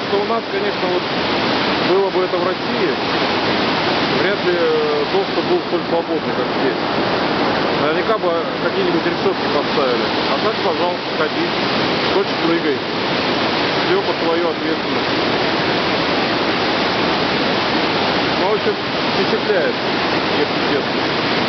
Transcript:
что у нас, конечно, вот было бы это в России, вряд ли доступ был столь свободный, как здесь. Наверняка бы какие-нибудь решетки поставили. А так, пожалуйста, ходи. Хочешь, прыгай. Все под твою ответственность. Ну, в общем, впечатляет, если честно.